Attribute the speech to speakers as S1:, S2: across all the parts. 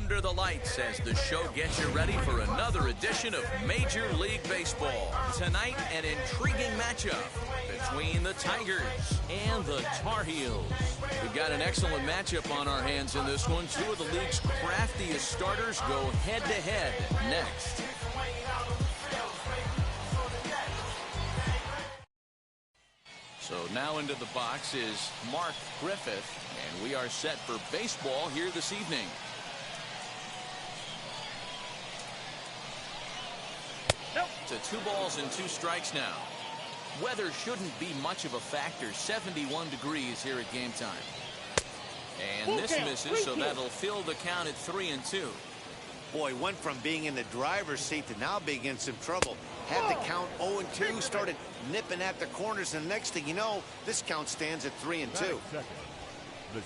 S1: under the lights as the show gets you ready for another edition of Major League Baseball. Tonight, an intriguing matchup between the Tigers and the Tar Heels. We've got an excellent matchup on our hands in this one. Two of the league's craftiest starters go head-to-head next. So now into the box is Mark Griffith, and we are set for baseball here this evening. To 2 balls and 2 strikes now. Weather shouldn't be much of a factor. 71 degrees here at game time. And this misses, so that'll fill the count at 3-2.
S2: Boy, went from being in the driver's seat to now being in some trouble. Had the count 0-2, started nipping at the corners, and the next thing you know, this count stands at 3-2.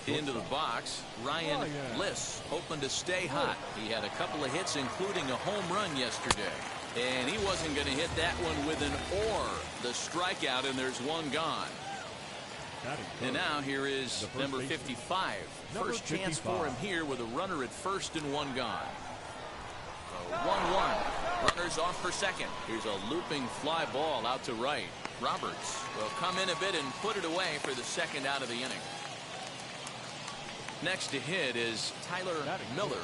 S1: Into the box, Ryan Liss, hoping to stay hot. He had a couple of hits, including a home run yesterday. And he wasn't going to hit that one with an or. The strikeout, and there's one gone. And now here is number 55. First chance for him here with a runner at first and 1 gone. 1-1. Runners off for second. Here's a looping fly ball out to right. Roberts will come in a bit and put it away for the second out of the inning. Next to hit is Tyler Miller.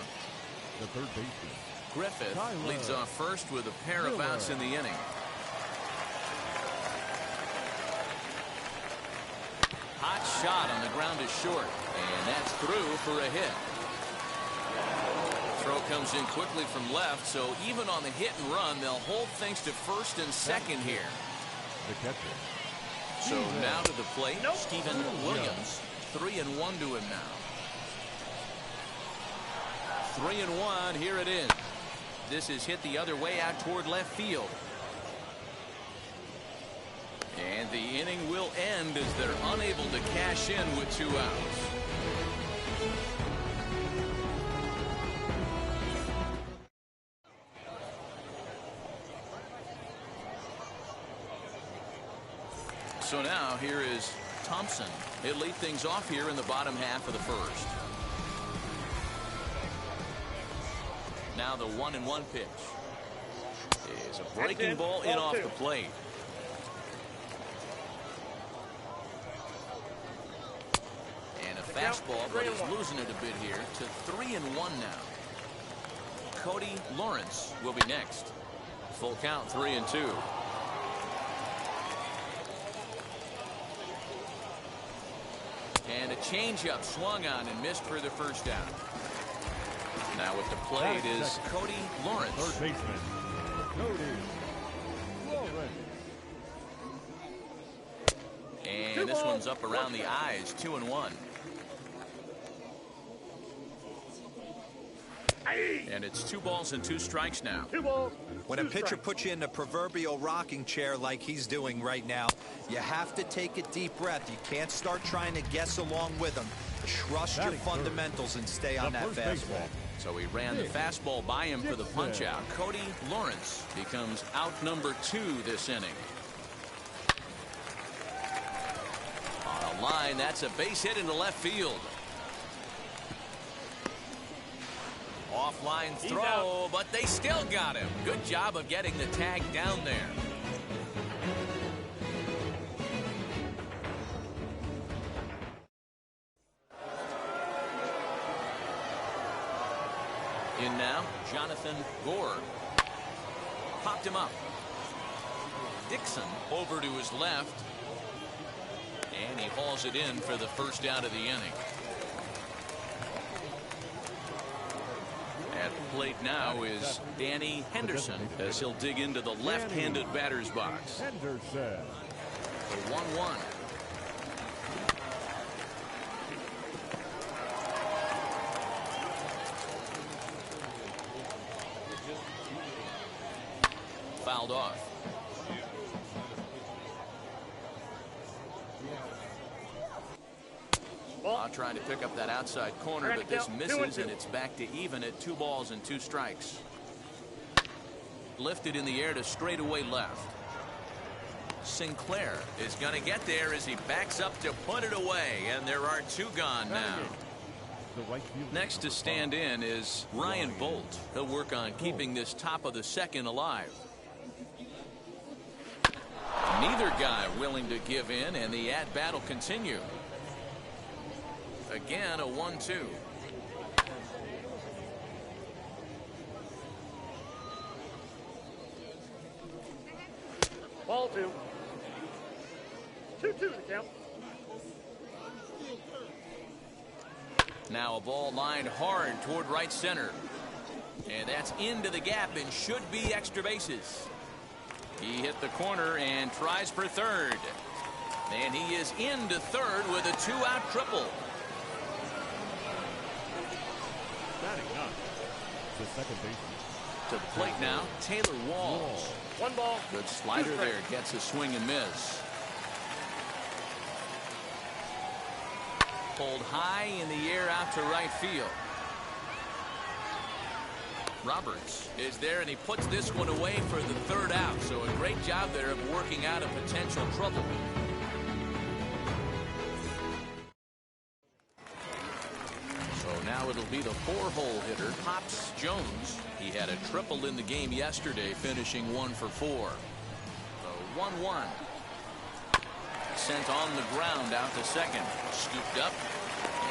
S3: The third baseman.
S1: Griffith leads off first with a pair of outs in the inning. Hot shot on the ground is short, and that's through for a hit. Throw comes in quickly from left, so even on the hit and run, they'll hold things to first and second here.
S3: The catcher.
S1: So now to the plate, Stephen Williams. 3-1 to him now. 3-1, here it is. This is hit the other way out toward left field. And the inning will end as they're unable to cash in with 2 outs. So now here is Thompson. He'll lead things off here in the bottom half of the first. Now the 1-1 pitch is a breaking ball in off the plate. And a fastball, but he's losing it a bit here to 3-1 now. Cody Lawrence will be next. Full count, 3-2. And a changeup swung on and missed for the first down. Now with the plate is Cody Lawrence.
S3: Third baseman, Cody Lawrence.
S1: And this one's up around the eyes, 2-1. And it's 2 balls and 2 strikes now.
S4: When a pitcher puts you in the proverbial rocking chair like he's doing right now, you have to take a deep breath. You can't start trying to guess along with him. Trust your fundamentals and stay on that fastball.
S1: So he ran the fastball by him for the punch out. Cody Lawrence becomes out number 2 this inning. On a line, that's a base hit into left field. Offline throw, but they still got him. Good job of getting the tag down there. In now, Jonathan Gore. Popped him up. Dixon over to his left. And he hauls it in for the first out of the inning. At the plate now is Danny Henderson as he'll dig into the left-handed batter's box.
S3: Henderson.
S1: The 1-1. Fouled off. Trying to pick up that outside corner, but this misses, and it's back to even at 2 balls and 2 strikes. Lifted in the air to straightaway left. Sinclair is going to get there as he backs up to put it away, and there are 2 gone now.
S3: the right fielder.
S1: Next to stand in is Ryan Bolt. He'll work on keeping this top of the second alive. Neither guy willing to give in, and the at-bat will continue. Again, a 1-2.
S5: Ball 2. 2-2 the count.
S1: Now a ball lined hard toward right center. And that's into the gap and should be extra bases. He hit the corner and tries for third. And he is into third with a 2-out triple.
S3: Batting up. The second baseman.
S1: To the plate now, Taylor Walls.
S5: 1 ball.
S1: Good slider there, gets a swing and miss. Pulled high in the air out to right field. Roberts is there, and he puts this one away for the third out. So a great job there of working out a potential trouble. So now it'll be the 4-hole hitter, Pops Jones. He had a triple in the game yesterday, finishing 1 for 4. So 1-1. Sent on the ground out to second. Scooped up,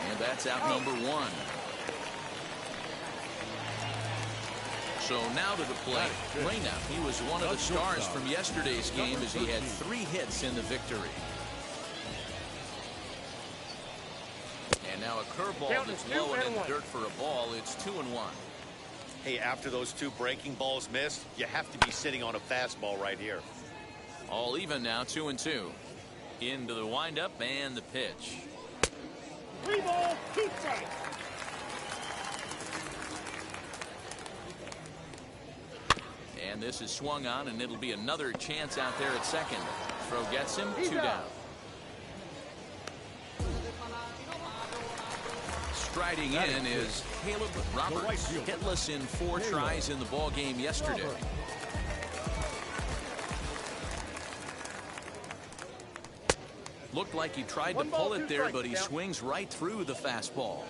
S1: and that's out number 1. So now to the plate, Reyna. He was one of the stars from yesterday's game as he had 3 hits in the victory. And now a curveball that's low and in the dirt for a ball. It's 2-1.
S2: Hey, after those 2 breaking balls missed, you have to be sitting on a fastball right here.
S1: All even now, 2-2. Into the windup and the pitch.
S5: 3 ball, 2 strikes.
S1: And this is swung on, and it'll be another chance out there at second. Throw gets him, 2 down. Striding in is Caleb Roberts, hitless in 4 tries in the ball game yesterday. Looked like he tried to pull it there, but he swings right through the fastball.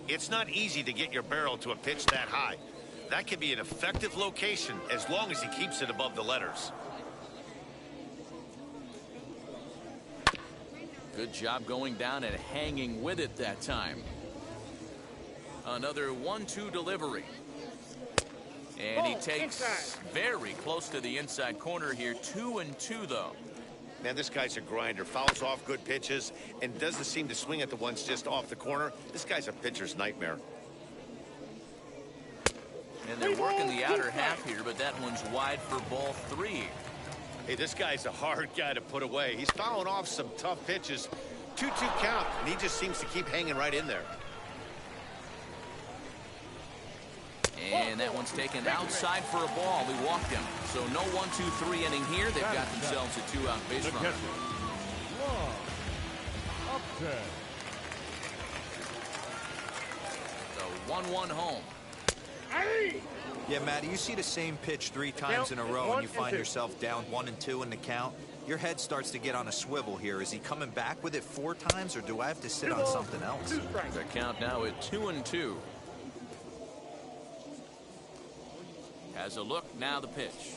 S2: It's not easy to get your barrel to a pitch that high. That could be an effective location as long as he keeps it above the letters.
S1: Good job going down and hanging with it that time. Another 1-2 delivery. And he takes very close to the inside corner here. 2-2 though.
S2: Man, this guy's a grinder. Fouls off good pitches and doesn't seem to swing at the ones just off the corner. This guy's a pitcher's nightmare.
S1: And they're working the outer half here, but that one's wide for ball 3.
S2: Hey, this guy's a hard guy to put away. He's fouling off some tough pitches. 2-2 count, and he just seems to keep hanging right in there.
S1: And that one's taken outside for a ball. We walked him. So no 1-2-3 inning here. They've got themselves a 2-out base runner.
S3: Up 10.
S1: So 1-1 home.
S4: Yeah, Matty, you see the same pitch 3 times in a row and you find yourself down 1-2 in the count. Your head starts to get on a swivel here. Is he coming back with it 4 times, or do I have to sit on something else?
S1: The count now at 2-2. Has a look, now the pitch.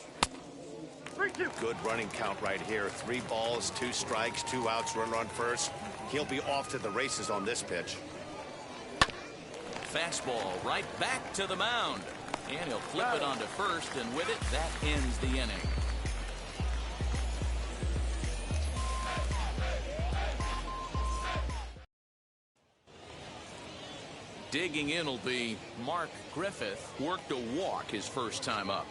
S2: Good running count right here. 3 balls, 2 strikes, 2 outs, runner on first. He'll be off to the races on this pitch.
S1: Fastball right back to the mound. And he'll flip it onto first, and with it, that ends the inning. Digging in will be Mark Griffith. Worked a walk his first time up.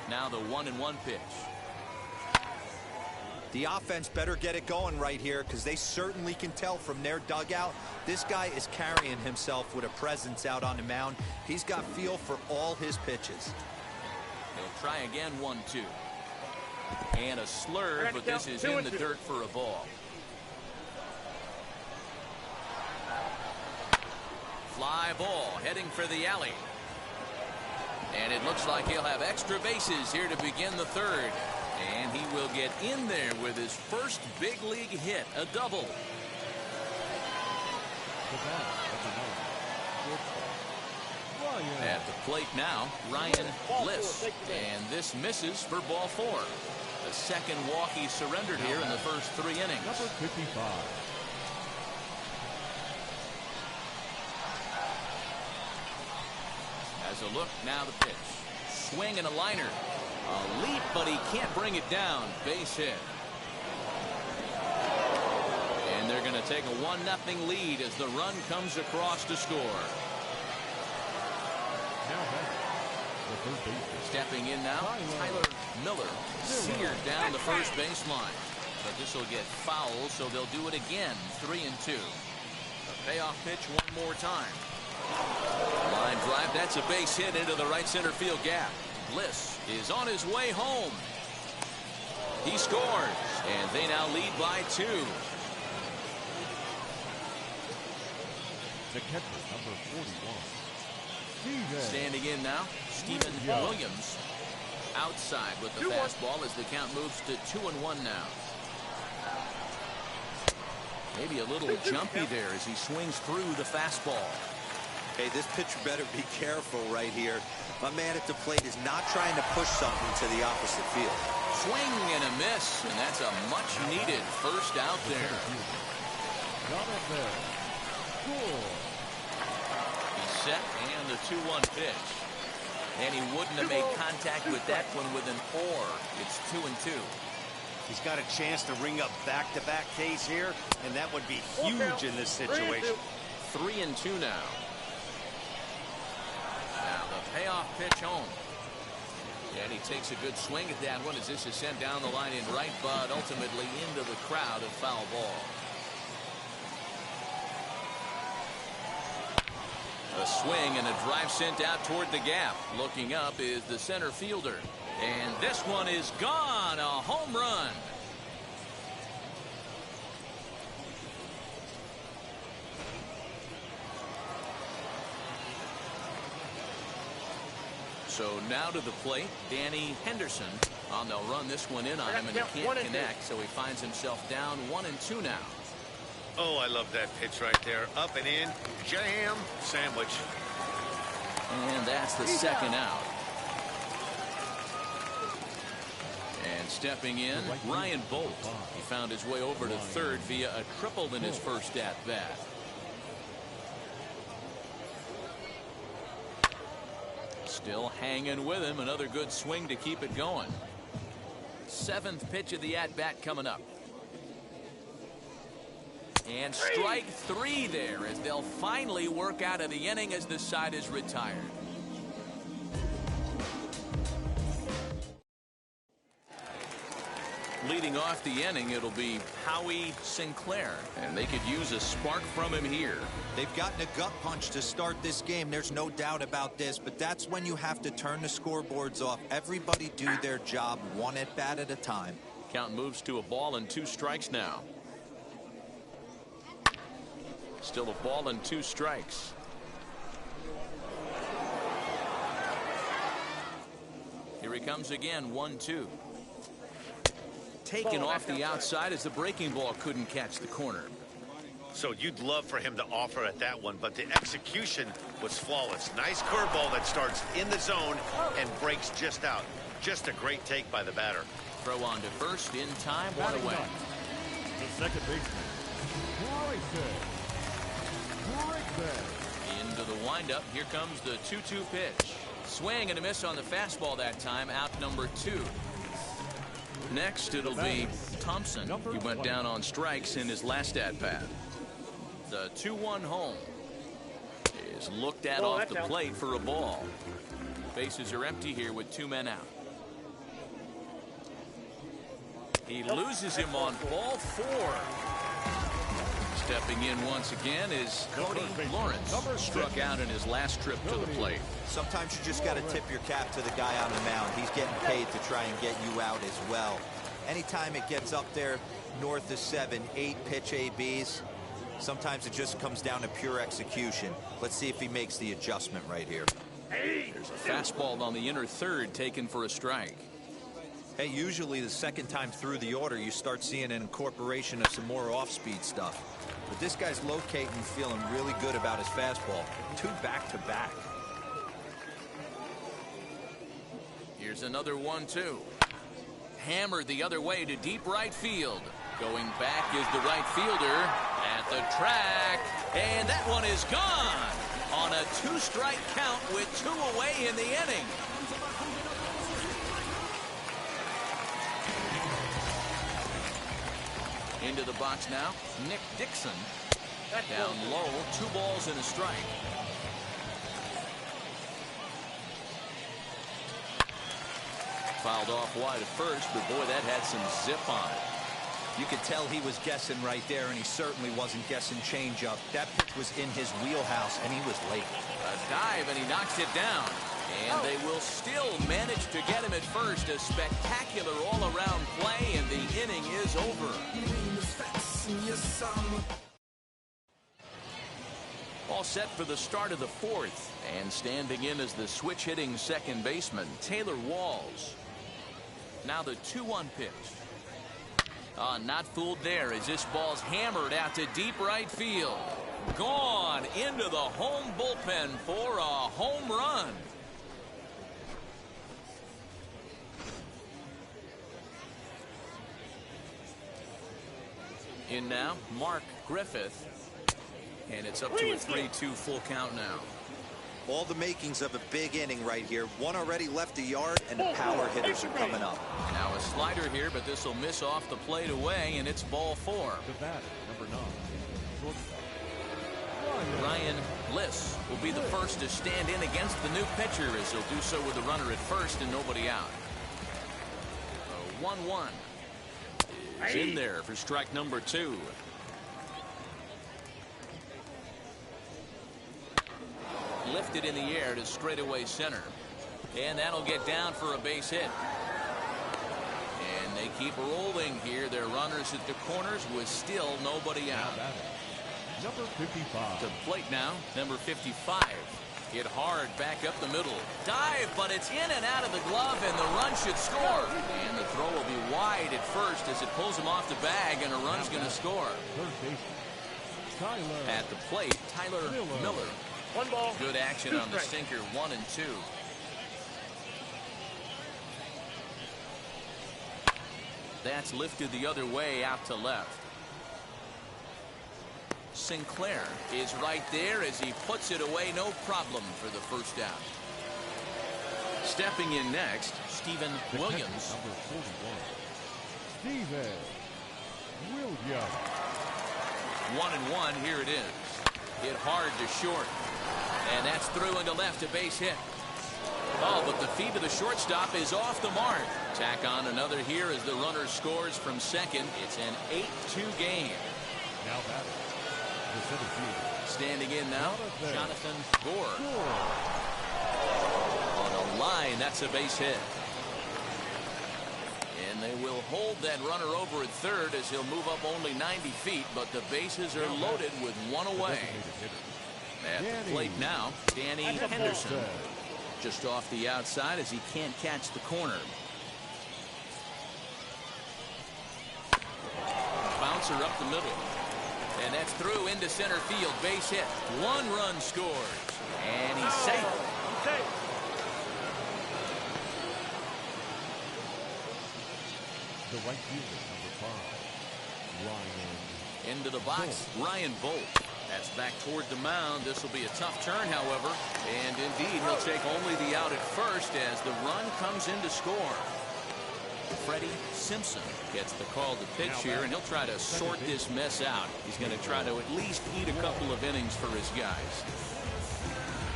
S1: Now the 1-1 pitch.
S4: The offense better get it going right here, because they certainly can tell from their dugout this guy is carrying himself with a presence out on the mound. He's got feel for all his pitches.
S1: He'll try again, 1-2. And a slurve, but this is in the dirt for a ball. Fly ball heading for the alley. And it looks like he'll have extra bases here to begin the third. And he will get in there with his first big league hit, a double. At the plate now, Ryan Bliss. And this misses for ball 4. The second walk he surrendered here in the first 3 innings.
S3: Number 55.
S1: As a look, now the pitch. Swing and a liner. A leap, but he can't bring it down. Base hit. And they're going to take a 1-0 lead as the run comes across to score. Stepping in now, Tyler Miller. Seared down the first baseline. But this will get foul, so they'll do it again. 3-2. A payoff pitch one more time. Line drive, that's a base hit into the right center field gap. Bliss is on his way home. He scores, and they now lead by 2.
S3: The catcher, number 41.
S1: Standing in now, Steven Williams. Outside with the fastball as the count moves to 2-1 now. Maybe a little jumpy there as he swings through the fastball.
S4: Hey, this pitcher better be careful right here. My man at the plate is not trying to push something to the opposite field.
S1: Swing and a miss, and that's a much-needed first out there. He's set, and the 2-1 pitch. And he wouldn't have made contact with that one with an or. It's 2-2.
S2: He's got a chance to ring up back-to-back Ks here, and that would be huge in this situation.
S1: 3-2 now. Now the payoff pitch home. And he takes a good swing at that one as this is sent down the line in right, but ultimately into the crowd, a foul ball. A swing and a drive sent out toward the gap. Looking up is the center fielder. And this one is gone. A home run. So now to the plate, Danny Henderson. They'll run this one in on him, and he can't connect, so he finds himself down 1-2 now.
S2: Oh, I love that pitch right there. Up and in, jam, sandwich.
S1: And that's the second out. And stepping in, Ryan Bolt. He found his way over to third via a triple in his first at-bat. Still hanging with him. Another good swing to keep it going. 7th pitch of the at-bat coming up. And strike 3 there as they'll finally work out of the inning as the side is retired. Leading off the inning, it'll be Howie Sinclair, and they could use a spark from him here.
S4: They've gotten a gut punch to start this game. There's no doubt about this, but that's when you have to turn the scoreboards off. Everybody do their job one at bat at a time.
S1: Count moves to a ball and 2 strikes now. Still a ball and 2 strikes. Here he comes again, 1-2. Taken off the outside as the breaking ball couldn't catch the corner.
S2: So you'd love for him to offer at that one, but the execution was flawless. Nice curveball that starts in the zone and breaks just out. Just a great take by the batter.
S1: Throw on to first in time, 1 away.
S3: The second baseman,
S1: Into the windup. Here comes the 2-2 pitch. Swing and a miss on the fastball that time. Out number 2. Next, it'll be Thompson. He went down on strikes in his last at-bat. The 2-1 home is looked at off the plate for a ball. Bases are empty here with 2 men out. He loses him on ball 4. Stepping in once again is Cody Lawrence. Struck out in his last trip to the plate.
S4: Sometimes you just got to tip your cap to the guy on the mound. He's getting paid to try and get you out as well. Anytime it gets up there north of 7, 8 pitch ABs, sometimes it just comes down to pure execution. Let's see if he makes the adjustment right here.
S1: There's a fastball on the inner third taken for a strike.
S4: Hey, usually the second time through the order, you start seeing an incorporation of some more off-speed stuff. But this guy's locating and feeling really good about his fastball. 2 back-to-back.
S1: Here's another 1-2. Hammered the other way to deep right field. Going back is the right fielder at the track. And that one is gone on a 2-strike count with 2 away in the inning. Into the box now, Nick Dixon. Down low, 2 balls and a strike. Fouled off wide at first, but boy, that had some zip on it.
S4: You could tell he was guessing right there, and he certainly wasn't guessing changeup. That pitch was in his wheelhouse, and he was late.
S1: A dive, and he knocks it down. And they will still manage to get him at first. A spectacular all-around play, and the inning is over. All set for the start of the 4th. And standing in as the switch-hitting second baseman, Taylor Walls. Now the 2-1 pitch. Not fooled there as this ball's hammered out to deep right field. Gone into the home bullpen for a home run. In now, Mark Griffith. And it's up to a 3-2 full count now.
S4: All the makings of a big inning right here. 1 already left the yard, and the power hitters are coming up.
S1: Now a slider here, but this will miss off the plate away, and it's ball 4.
S3: The batter, number 9. Shortstop.
S1: Ryan Liss will be the first to stand in against the new pitcher, as he'll do so with a runner at first and nobody out. 1-1 is in there for strike number 2. Lifted in the air to straightaway center. And that'll get down for a base hit. And they keep rolling here. Their runners at the corners with still nobody out.
S3: Number 55.
S1: To plate now, number 55. Hit hard back up the middle. Dive, but it's in and out of the glove, and the run should score. And the throw will be wide at first as it pulls him off the bag, and a run's going to score.
S3: Third baseman, Tyler.
S1: At the plate, Tyler Miller.
S5: 1 ball.
S1: Good action
S5: 2
S1: on the
S5: strikes.
S1: sinker, 1 and 2. That's lifted the other way out to left. Sinclair is right there as he puts it away, no problem for the first out. Stepping in next, Stephen Williams.
S3: Number 41. Stephen Williams.
S1: 1-1, here it is. Hit hard to short. And that's through into left, a base hit. Oh, but the feet of the shortstop is off the mark. Tack on another here as the runner scores from second. It's an 8-2 game.
S3: Now batter, the center fielder.
S1: Standing in now, Jonathan Gore. On a line, that's a base hit. And they will hold that runner over at third as he'll move up only 90 feet, but the bases are loaded with 1 away. At the plate now, Danny Henderson. Just off the outside as he can't catch the corner. Bouncer up the middle. And that's through into center field. Base hit. 1 run scores. And he's safe.
S3: The right fielder, number 5, Ryan.
S1: Into the box, Ryan Bolt. That's back toward the mound. This will be a tough turn, however. And indeed, he'll take only the out at first as the run comes in to score. Freddie Simpson gets the call to pitch here, and he'll try to sort this mess out. He's going to try to at least eat a couple of innings for his guys.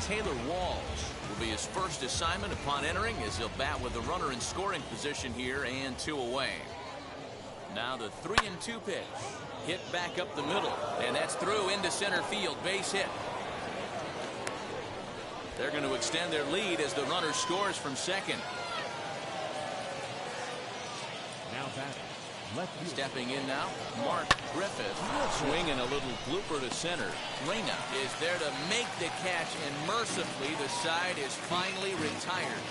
S1: Taylor Walls will be his first assignment upon entering as he'll bat with the runner in scoring position here and 2 away. Now the 3-2 pitch. Hit back up the middle, and that's through into center field. Base hit. They're going to extend their lead as the runner scores from second.
S3: Now batter, left fielder.
S1: Stepping in now, Mark Griffith. Swinging a little blooper to center. Reyna is there to make the catch, and mercifully the side is finally retired.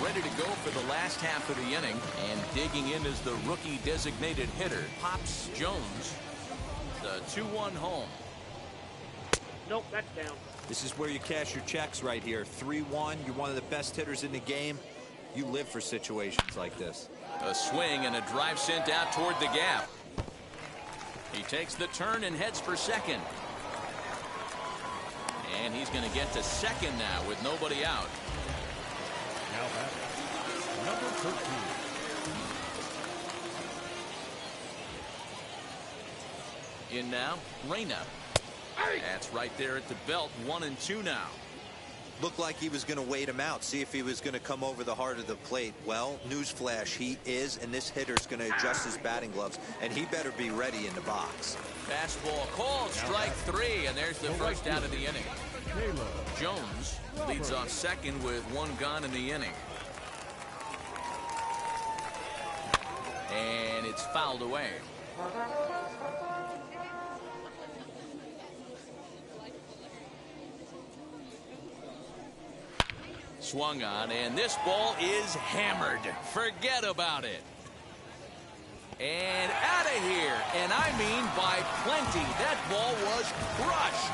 S1: ready to go for the last half of the inning, and digging in is the rookie designated hitter, Pops Jones. The 2-1 home.
S5: Nope, that's down.
S4: This is where you cash your checks right here. 3-1. You're one of the best hitters in the game. You live for situations like this.
S1: A swing and a drive sent out toward the gap. He takes the turn and heads for second. And he's going to get to second now with nobody out.
S3: Now batting, number 13.
S1: In now, Reyna. That's right there at the belt. 1-2 now.
S4: Looked like he was going to wait him out, see if he was going to come over the heart of the plate. Well, newsflash, he is, and this hitter's going to adjust his batting gloves, and he better be ready in the box.
S1: Fastball called, strike 3, and there's the first out of the inning. Jones leads off second with 1 gone in the inning. And it's fouled away. Swung on, and this ball is hammered. Forget about it. And out of here, and I mean by plenty. That ball was crushed.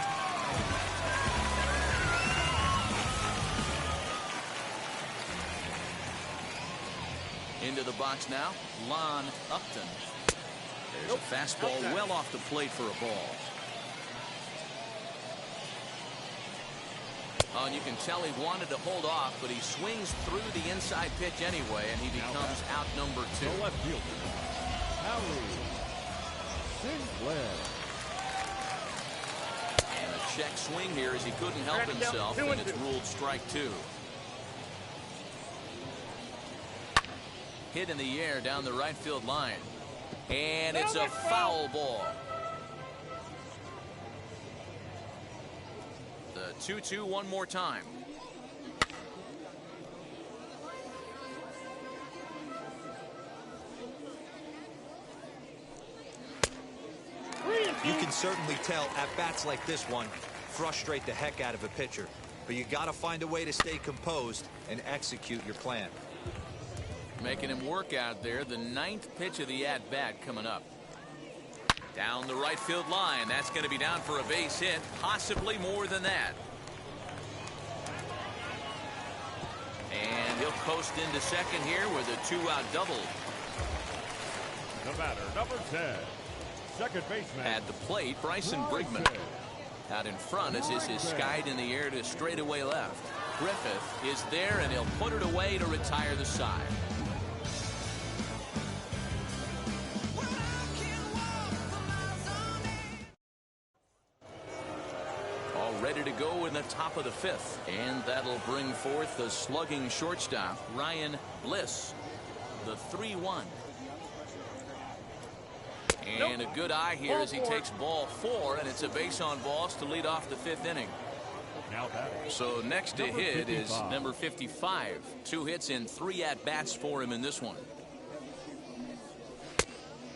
S1: Into the box now, Lon Upton. There's a fastball well off the plate for a ball. Oh, and you can tell he wanted to hold off, but he swings through the inside pitch anyway, and he becomes out number 2.
S3: The left fielder, Harry Sinclair.
S1: And a check swing here as he couldn't help himself, and it's ruled strike 2. Hit in the air down the right field line. And it's a foul ball. The 2-2 one more time.
S4: You can certainly tell at bats like this one frustrate the heck out of a pitcher, but you got to find a way to stay composed and execute your plan.
S1: Making him work out there. The 9th pitch of the at-bat coming up. Down the right field line. That's going to be down for a base hit. Possibly more than that. And he'll coast into second here with a 2-out double.
S3: The batter, number 10, second baseman.
S1: At the plate, Bryson Brigman. Out in front as this is skied in the air to straightaway left. Griffith is there, and he'll put it away to retire the side. Ready to go in the top of the 5th, and that'll bring forth the slugging shortstop, Ryan Bliss. The 3-1. And a good eye here as he takes ball 4, and it's a base on balls to lead off the 5th inning. So next to hit is number 55. 2 hits and 3 at-bats for him in this one.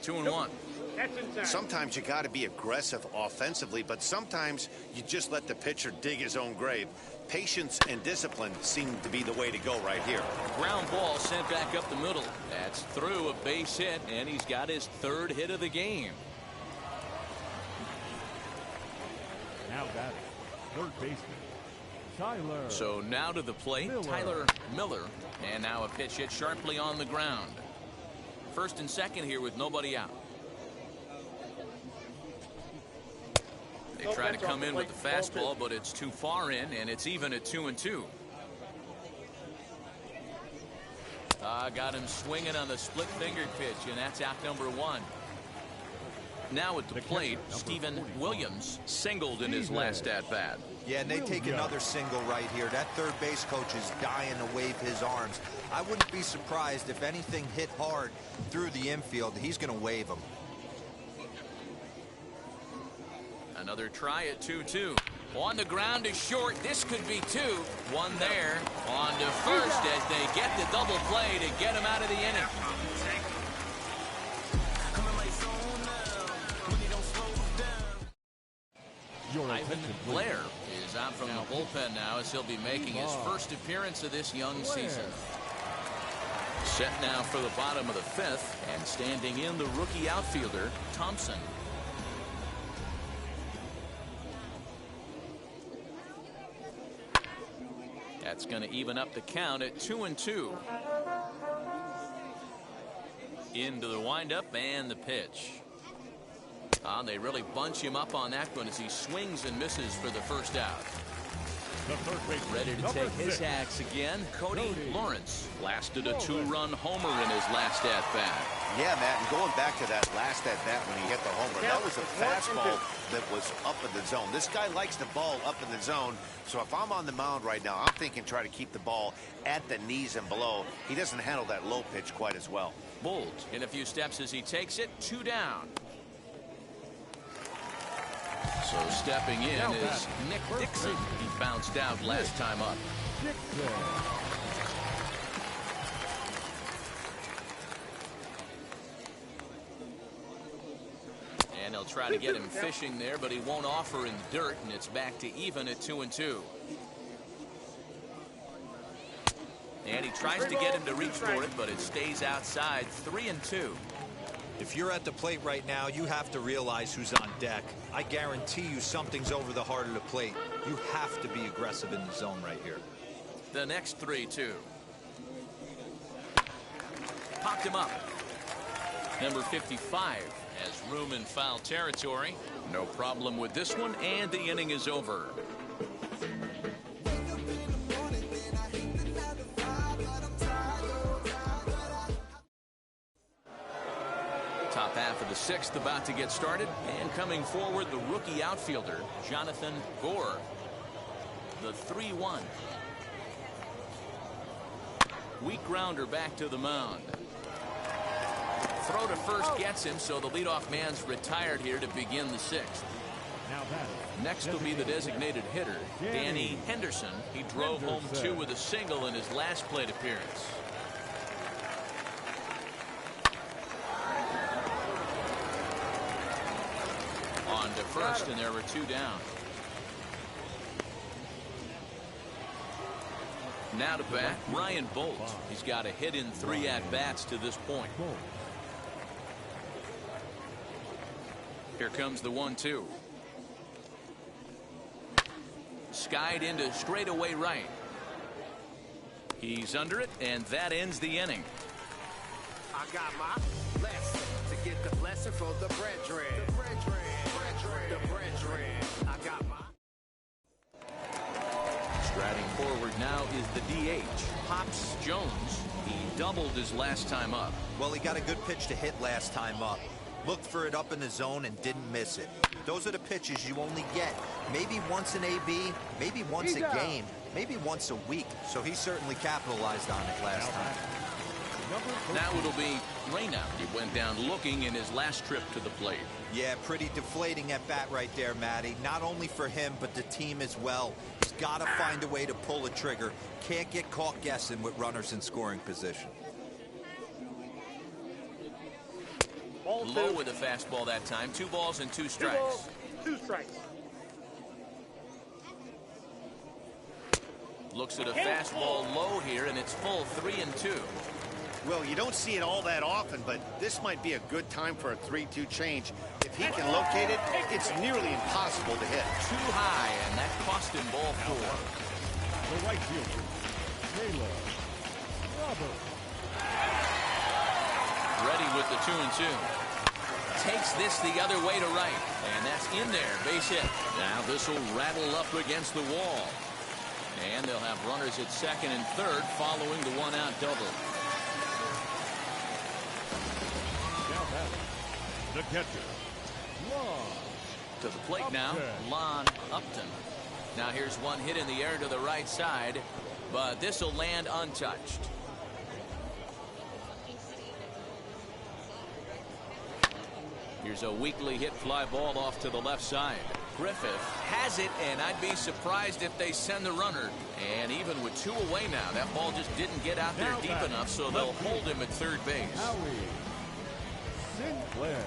S1: 2-1.
S2: Sometimes you got to be aggressive offensively, but sometimes you just let the pitcher dig his own grave. Patience and discipline seem to be the way to go right here.
S1: Ground ball sent back up the middle. That's through, a base hit, and he's got his 3rd hit of the game.
S3: Now batting, third baseman, Tyler.
S1: So now to the plate, Tyler Miller. And now a pitch hit sharply on the ground. First and second here with nobody out. They try to come in with the fastball, but it's too far in, and it's even at 2-2. Got him swinging on the split-fingered pitch, and that's out number 1. Now at the plate, Stephen Williams singled in his last at-bat.
S4: Yeah, and they take another single right here. That third base coach is dying to wave his arms. I wouldn't be surprised if anything hit hard through the infield. He's going to wave them.
S1: Another try at 2-2. On the ground is short. This could be 2. 1 there. On to first as they get the double play to get him out of the inning. Ivan Blair is out from the bullpen now as he'll be making his first appearance of this young season. Set now for the bottom of the fifth, and standing in the rookie outfielder, Thompson. That's going to even up the count at 2-2. Into the windup and the pitch. They really bunch him up on that one as he swings and misses for the first out. Ready to take his axe again. Cody Lawrence lasted a 2-run homer in his last at-bat.
S2: Yeah, Matt, and going back to that last at-bat when he hit the homer, that was a fastball that was up in the zone. This guy likes the ball up in the zone, so if I'm on the mound right now, I'm thinking try to keep the ball at the knees and below. He doesn't handle that low pitch quite as well.
S1: Bolt in a few steps as he takes it, 2 down. So stepping in is Nick Dixon. He bounced out last time up. And they'll try to get him fishing there, but he won't offer in the dirt, and it's back to even at 2-2. And he tries to get him to reach for it, but it stays outside. 3-2.
S4: If you're at the plate right now, you have to realize who's on deck. I guarantee you something's over the heart of the plate. You have to be aggressive in the zone right here.
S1: The next 3-2. Popped him up. Number 55 has room in foul territory. No problem with this one, and the inning is over. Top half of the sixth about to get started, and coming forward, the rookie outfielder, Jonathan Gore. The 3-1. Weak grounder back to the mound. Throw to first gets him, so the leadoff man's retired here to begin the sixth. Next will be the designated hitter, Danny Henderson. He drove home 2 with a single in his last plate appearance. On to first, and there were 2 down. Now to bat, Ryan Bolt. He's got a hit in 3 at-bats to this point. Here comes the 1-2. Skied into straightaway right. He's under it, and that ends the inning.
S6: I got my blessing to get the blessing for the brethren. The brethren. I got my.
S1: Striding forward now is the DH, Pops Jones. He doubled his last time up.
S4: Well, he got a good pitch to hit last time up. Looked for it up in the zone and didn't miss it. Those are the pitches you only get maybe once in AB, maybe once a game, maybe once a week. So he certainly capitalized on it last time.
S1: Now it'll be Reyna. He went down looking in his last trip to the plate.
S4: Yeah, pretty deflating at bat right there, Matty. Not only for him, but the team as well. He's got to find a way to pull a trigger. Can't get caught guessing with runners in scoring position.
S1: Low with a fastball that time. 2 balls and 2 strikes.
S5: 2 strikes.
S1: Looks at a fastball low here, and it's full 3-2.
S2: Well, you don't see it all that often, but this might be a good time for a 3-2 change. If he can locate it, it's nearly impossible to hit.
S1: Too high, and that cost him ball 4.
S3: The right fielder, Taylor Robert.
S1: Ready with the 2-2. Takes this the other way to right, and that's in there. Base hit. Now this will rattle up against the wall. And they'll have runners at second and third following the 1-out double.
S3: Now batting, the catcher, Lon.
S1: To the plate now, Lon Upton. Now here's one hit in the air to the right side, but this will land untouched. Here's a weakly hit fly ball off to the left side. Griffith has it, and I'd be surprised if they send the runner. And even with 2 away now, that ball just didn't get out there deep enough, so they'll hold him at third base.
S3: Sinclair.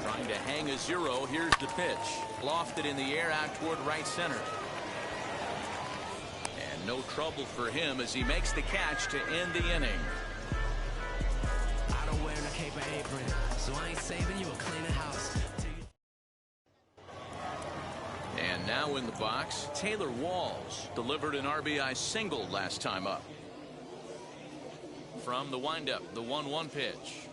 S1: Trying to hang a 0. Here's the pitch. Lofted in the air out toward right center. And And no trouble for him as he makes the catch to end the inning.
S7: I don't wear a cape or apron, so I ain't saving you a cleaner house.
S1: And now in the box, Taylor Walls delivered an RBI single last time up. From the windup, the 1-1 pitch.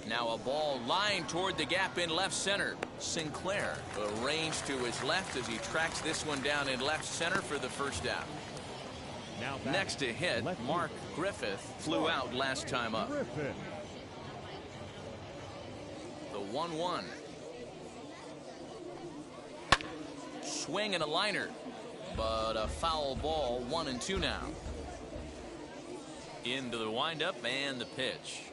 S1: Now a ball lined toward the gap in left center. Sinclair arranged to his left as he tracks this one down in left center for the first out. Next to hit, Mark Griffith flew out last time up. The 1-1. Swing and a liner, but a foul ball. 1-2 now. Into the windup and the pitch.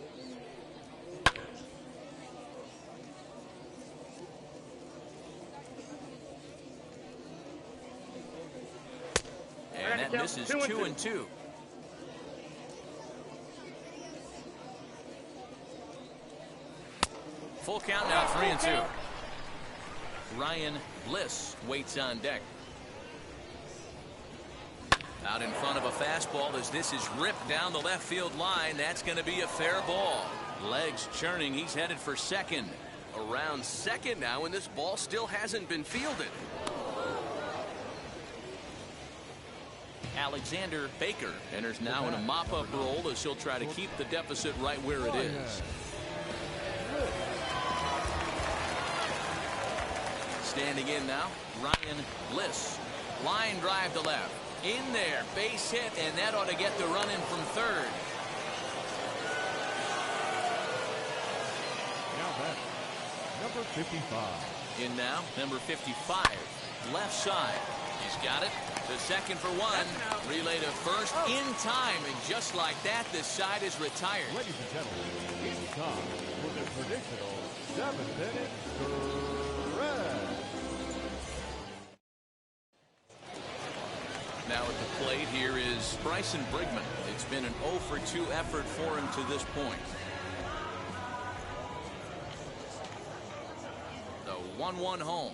S1: And that misses. 2-2. Full count now. 3-2. Ryan Bliss waits on deck. Out in front of a fastball as this is ripped down the left field line. That's going to be a fair ball. Legs churning. He's headed for second. Around second now, and this ball still hasn't been fielded. Alexander Baker enters now in a mop-up role as he'll try to keep the deficit right where it is. Standing in now, Ryan Bliss. Line drive to left. In there, base hit, and that ought to get the run in from third.
S3: Now back, number 55.
S1: In now, number 55, left side. He's got it. To second for one. Relay to first in time, and just like that, this side is retired.
S3: Ladies and gentlemen, it's time for the traditional 7-minute stretch.
S1: Now at the plate here is Bryson Brigman. It's been an 0-for-2 effort for him to this point. The 1-1 home.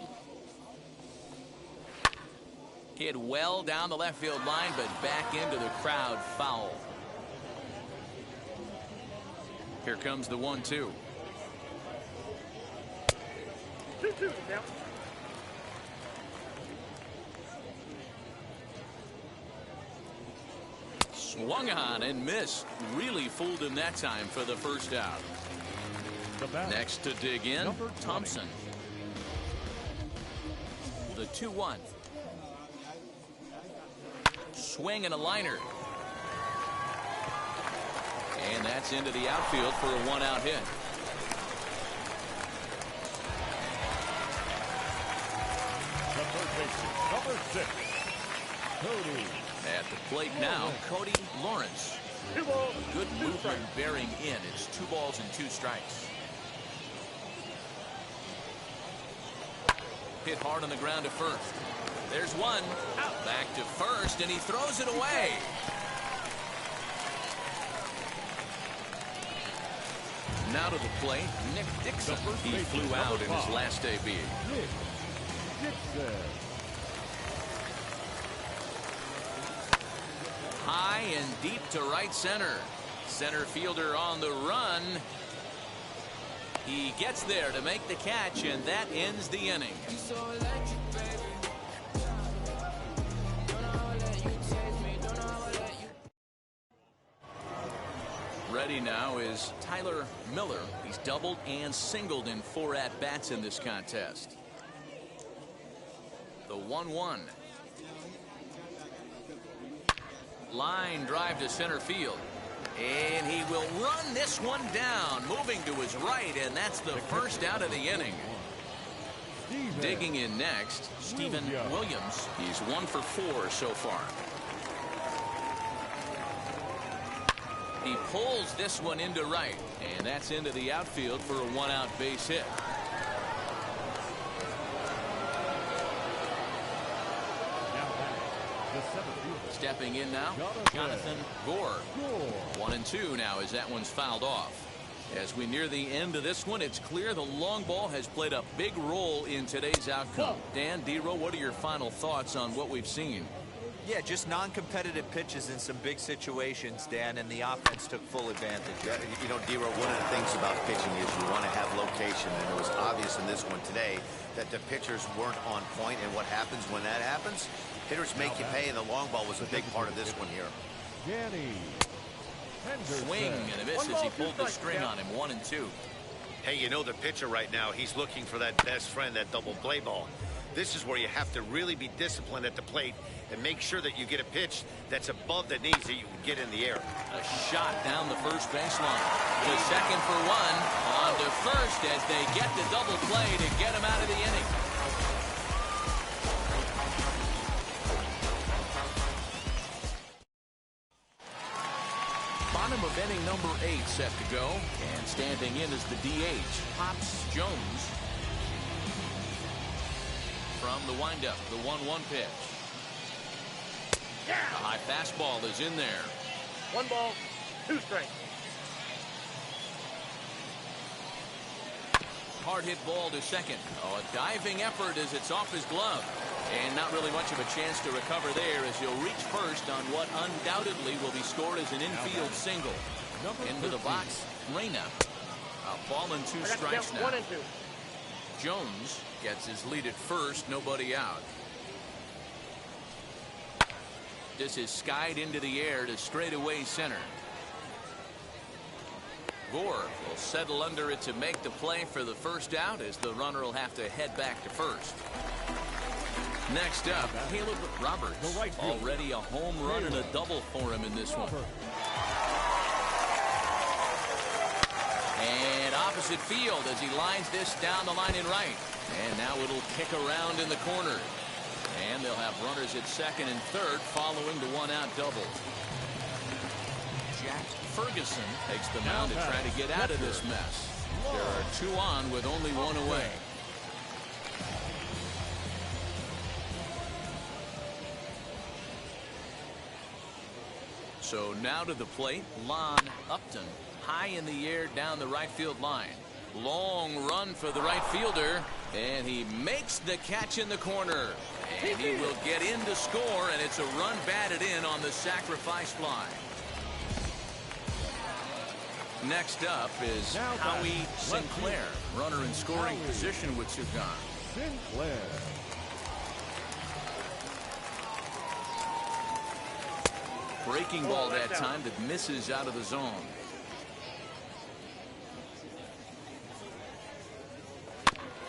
S1: Hit well down the left field line, but back into the crowd, foul. Here comes the 1-2.
S5: 2-2 now.
S1: Swung on and missed. Really fooled him that time for the first out. Next to dig in, Thompson. The 2-1. Swing and a liner. And that's into the outfield for a one-out hit.
S3: The third baseman, number 6, Cody.
S1: At the plate now, Cody Lawrence. Good movement bearing in. It's 2 balls and 2 strikes. Hit hard on the ground to first. There's one. Out. Back to first, and he throws it away. Now to the plate, Nick Dixon. He flew out in his last AB.
S3: Nick Dixon.
S1: High and deep to right center. Center fielder on the run. He gets there to make the catch, and that ends the inning. Ready now is Tyler Miller. He's doubled and singled in 4 at-bats in this contest. The 1-1. Line drive to center field. And he will run this one down, moving to his right, and that's the first out of the inning. Digging in next, Steven Williams. He's 1 for 4 so far. He pulls this one into right, and that's into the outfield for a 1-out base hit. Stepping in now, Jonathan Gore. 1-2 now as that one's fouled off. As we near the end of this one, it's clear the long ball has played a big role in today's outcome. Dan, D-Row, what are your final thoughts on what we've seen?
S4: Yeah, just non-competitive pitches in some big situations, Dan, and the offense took full advantage.
S2: Yeah, you know, D-Row, one of the things about pitching is you want to have location, and it was obvious in this one today that the pitchers weren't on point, and what happens when that happens? Hitters make you pay, and the long ball was a big part of this one here.
S1: Swing and a miss as he pulled the string on him. 1-2.
S2: Hey, you know the pitcher right now, he's looking for that best friend, that double play ball. This is where you have to really be disciplined at the plate and make sure that you get a pitch that's above the knees that you can get in the air.
S1: A shot down the first baseline. To second for one. On to first as they get the double play to get him out of the inning. Bottom of inning number 8 set to go. And standing in is the DH, Pops Jones. From the windup, the 1-1 pitch. A high fastball is in there.
S5: 1 ball, 2 strikes.
S1: Hard hit ball to second. Oh, a diving effort as it's off his glove. And not really much of a chance to recover there as he'll reach first on what undoubtedly will be scored as an infield single. Into the box, Reyna. A ball and 2 strikes now.
S5: 1 and 2.
S1: Jones gets his lead at first, nobody out. This is skied into the air to straightaway center. Gore will settle under it to make the play for the first out as the runner will have to head back to first. Next up, Caleb Roberts. Already a home run and a double for him in this one. And opposite field as he lines this down the line in right. And now it'll kick around in the corner. And they'll have runners at second and third following the 1-out double. Jack Ferguson takes the mound to try to get out of this mess. There are 2 on with only 1 away. So now to the plate, Lon Upton. High in the air down the right field line. Long run for the right fielder. And he makes the catch in the corner. And he will get in to score, and it's a run batted in on the sacrifice fly. Next up is Howie Sinclair, runner in scoring position with Sugan.
S3: Sinclair.
S1: Breaking ball that time that misses out of the zone.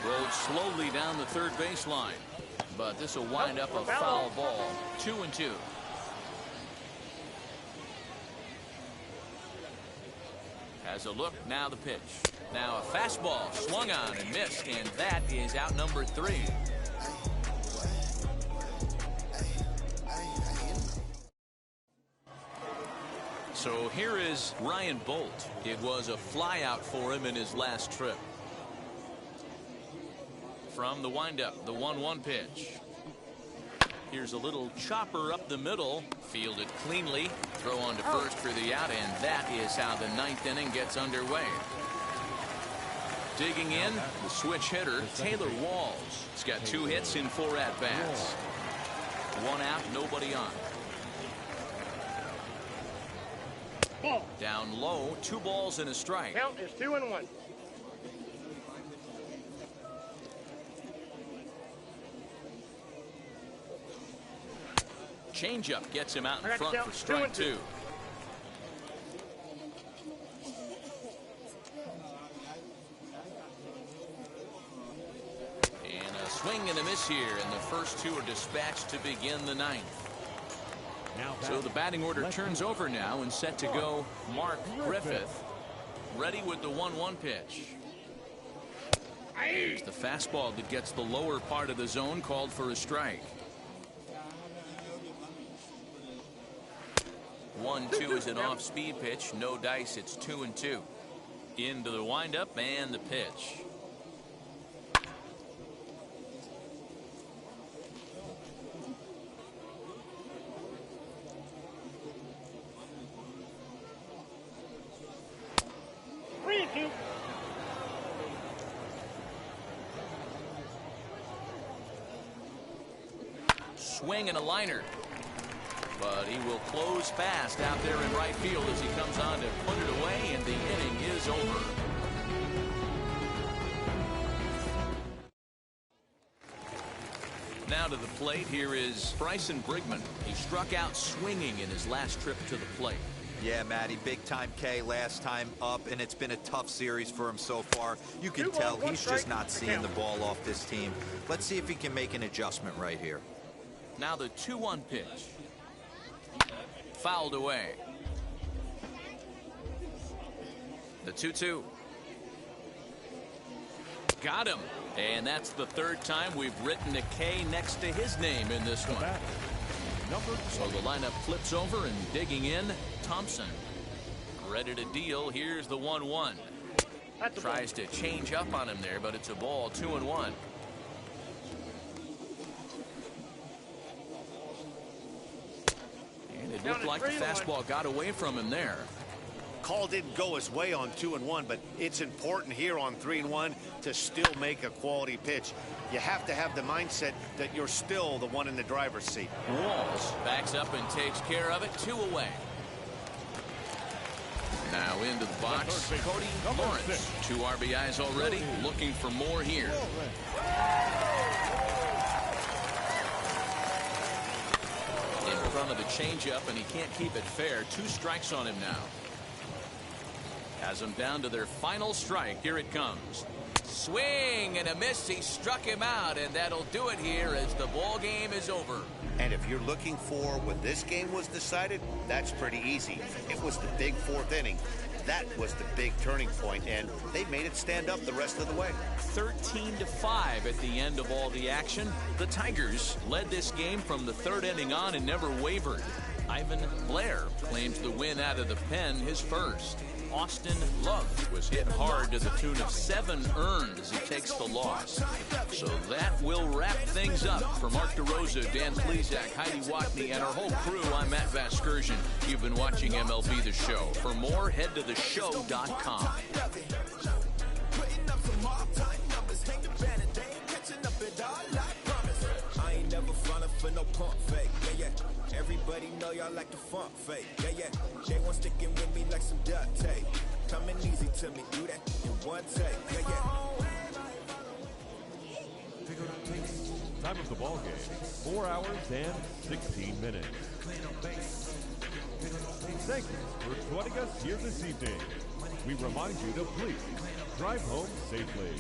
S1: Rolled slowly down the third baseline. But this will wind up a foul ball. 2-2. Has a look, now the pitch. Now a fastball swung on and missed, and that is out number 3. So here is Ryan Bolt. It was a flyout for him in his last trip. From the windup, the 1-1 pitch. Here's a little chopper up the middle. Fielded cleanly. Throw on to first for the out, and that is how the 9th inning gets underway. Digging in, the switch hitter, Taylor Walls. He's got 2 hits in 4 at-bats. 1 out, nobody on.
S5: Ball.
S1: Down low, 2 balls and a strike.
S5: Count is 2-1.
S1: Changeup gets him out in front for strike 2. And a swing and a miss here, and the first 2 are dispatched to begin the 9th. So the batting order turns over now and set to go Mark Griffith. Ready with the 1-1 pitch. Here's the fastball that gets the lower part of the zone, called for a strike. 1-2 is an off-speed pitch. No dice. It's 2-2. Into the windup and the pitch. Swing and a liner. but he will close fast out there in right field as he comes on to put it away, and the inning is over. Now to the plate, here is Bryson Brigman. He struck out swinging in his last trip to the plate.
S4: Yeah, Matty, big time K last time up, and it's been a tough series for him so far. You can tell he's just not seeing the ball off this team. Let's see if he can make an adjustment right here.
S1: Now the 2-1 pitch. Fouled away. The 2-2. Got him. And that's the third time we've written a K next to his name in this one. So the lineup flips over, and digging in, Thompson. Ready to deal. Here's the 1-1. Tries to change up on him there, but it's a ball. 2-1. And it looked like the fastball got away from him there.
S2: Call didn't go his way on 2-1, but it's important here on 3-1 to still make a quality pitch. You have to have the mindset that you're still the one in the driver's seat.
S1: Walls backs up and takes care of it. 2 away. Now into the box, Cody Lawrence. 2 RBIs already, looking for more here. In front of the changeup, and he can't keep it fair. 2 strikes on him now. Has him down to their final strike. Here it comes. Swing and a miss. He struck him out, and that'll do it here as the ball game is over.
S2: And if you're looking for when this game was decided, that's pretty easy. It was the big 4th inning. That was the big turning point, and they made it stand up the rest of the way.
S1: 13-5 at the end of all the action. The Tigers led this game from the 3rd inning on and never wavered. Ivan Blair claims the win out of the pen, his first. Austin Love was hit hard to the tune of 7 earned as he takes the loss. So that will wrap things up. For Mark DeRosa, Dan Plesac, Heidi Watney, and our whole crew, I'm Matt Vasgersian. You've been watching MLB The Show. For more, head to theshow.com.
S8: I ain't never falling for no pump fake. Yeah, yeah. Everybody know y'all like the funk fake. Yeah, yeah. They want sticking with me like some duct tape. Coming easy to me, do that in one take. Yeah, yeah.
S3: Time of the ball game, 4 hours and 16 minutes. Thank you for joining us here this evening. We remind you to please drive home safely.